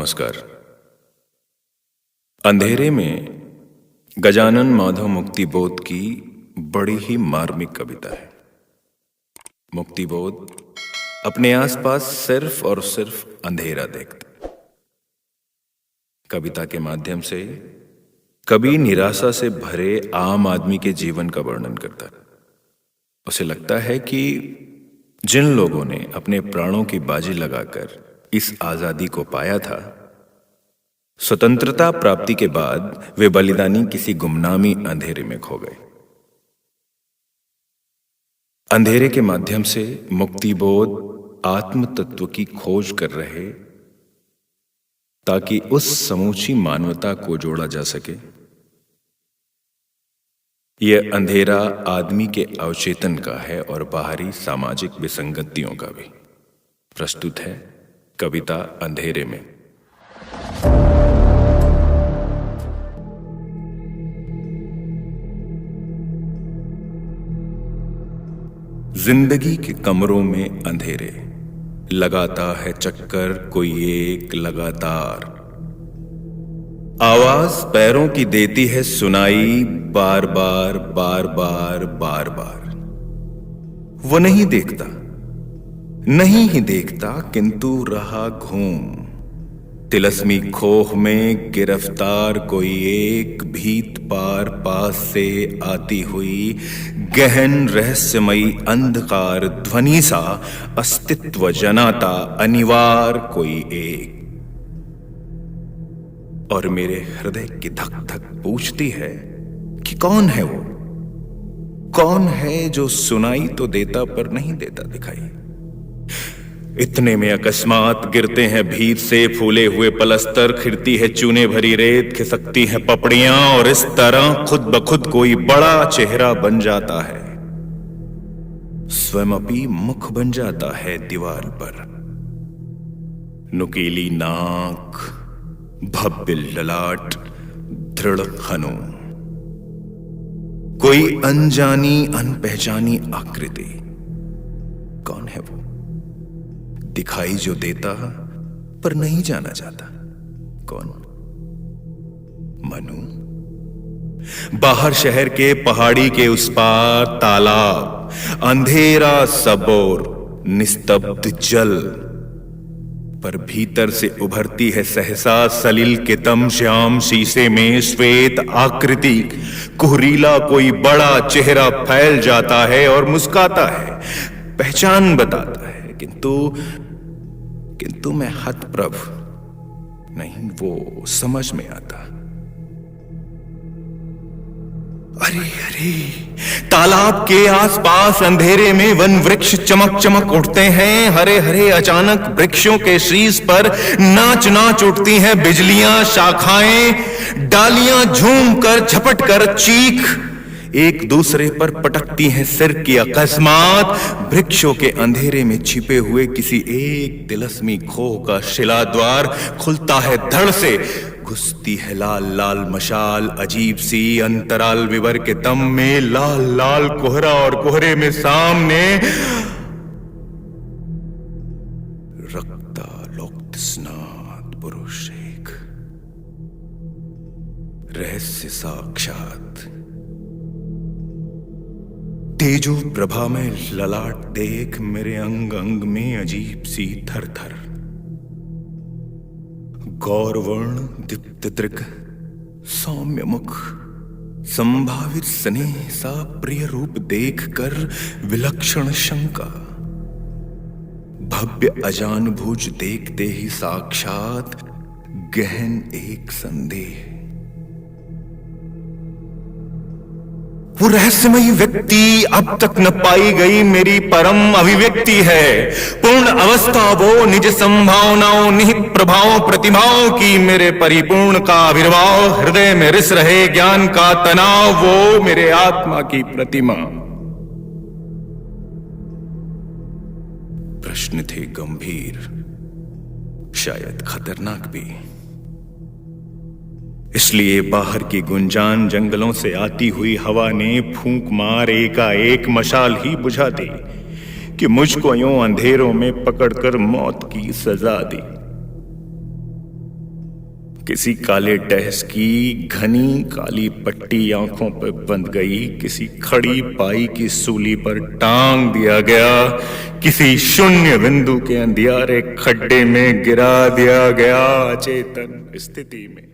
नमस्कार। अंधेरे में गजानन माधव मुक्तिबोध की बड़ी ही मार्मिक कविता है। मुक्तिबोध अपने आसपास सिर्फ और सिर्फ अंधेरा देखता। कविता के माध्यम से कवि निराशा से भरे आम आदमी के जीवन का वर्णन करता है। उसे लगता है कि जिन लोगों ने अपने प्राणों की बाजी लगाकर इस आजादी को पाया था, स्वतंत्रता प्राप्ति के बाद वे बलिदानी किसी गुमनामी अंधेरे में खो गए। अंधेरे के माध्यम से मुक्तिबोध आत्म तत्व की खोज कर रहे ताकि उस समूची मानवता को जोड़ा जा सके। यह अंधेरा आदमी के अवचेतन का है और बाहरी सामाजिक विसंगतियों का भी। प्रस्तुत है कविता अंधेरे में। जिंदगी के कमरों में अंधेरे, लगाता है चक्कर कोई एक लगातार। आवाज पैरों की देती है सुनाई, बार बार बार बार बार बार। वो नहीं देखता, नहीं ही देखता, किंतु रहा घूम। तिलस्मी खोह में गिरफ्तार कोई एक भीत पार पास से आती हुई गहन रहस्यमयी अंधकार ध्वनि सा अस्तित्व जनाता अनिवार्य कोई एक। और मेरे हृदय की धक धक पूछती है कि कौन है वो, कौन है जो सुनाई तो देता पर नहीं देता दिखाई। इतने में अकस्मात गिरते हैं भीत से फूले हुए पलस्तर, खिरती है चूने भरी रेत, खिसकती है पपड़ियां, और इस तरह खुद ब खुद कोई बड़ा चेहरा बन जाता है। स्वयं अपनी मुख बन जाता है दीवार पर। नुकीली नाक, भव्य ललाट, दृढ़ हनु, कोई अनजानी अनपहचानी आकृति। कौन है वो, दिखाई जो देता पर नहीं जाना जाता। कौन? मनु। बाहर शहर के पहाड़ी के उस पार तालाब, अंधेरा सबोर, निस्तब्ध जल, पर भीतर से उभरती है सहसा सलिल के तम श्याम शीशे में श्वेत आकृति। कुहरीला कोई बड़ा चेहरा फैल जाता है और मुस्काता है, पहचान बताता है, किंतु मैं हतप्रभ नहीं, वो समझ में आता। अरे अरे, तालाब के आसपास अंधेरे में वन वृक्ष चमक चमक उठते हैं, हरे हरे। अचानक वृक्षों के शीश पर नाच नाच उठती हैं बिजलियां, शाखाएं, डालियां झूम कर झपट कर चीख एक दूसरे पर पटकती हैं सिर की। अकस्मात वृक्षों के अंधेरे में छिपे हुए किसी एक तिलस्मी खोह का शिलाद्वार खुलता है धड़ से। घुसती है लाल लाल मशाल, अजीब सी अंतराल विवर के दम में। लाल लाल कोहरा और कोहरे में सामने रक्तालोक्त स्नात पुरुष एक, रहस्य साक्षात। तेजो प्रभा में ललाट देख मेरे अंग अंग में अजीब सी थर थर। गौरवर्ण दीप्त दृग, सौम्य मुख, संभावित स्नेह सा प्रिय रूप देख कर विलक्षण शंका। भव्य अजानुभुज देखते ही साक्षात गहन एक संदेह। वो रहस्यमयी व्यक्ति अब तक न पाई गई मेरी परम अभिव्यक्ति है। पूर्ण अवस्था वो, निज संभावनाओं निहित प्रभावों प्रतिभाओं की मेरे परिपूर्ण का आविर्भाव। हृदय में रिस रहे ज्ञान का तनाव, वो मेरे आत्मा की प्रतिमा। प्रश्न थे गंभीर, शायद खतरनाक भी, इसलिए बाहर की गुंजान जंगलों से आती हुई हवा ने फूंक मार एकाएक मशाल ही बुझा दी कि मुझको यूं अंधेरों में पकड़कर मौत की सजा दी। किसी काले डहस की घनी काली पट्टी आंखों पर बंध गई, किसी खड़ी पाई की सूली पर टांग दिया गया, किसी शून्य बिंदु के अंधियारे खड्डे में गिरा दिया गया, अचेतन स्थिति में।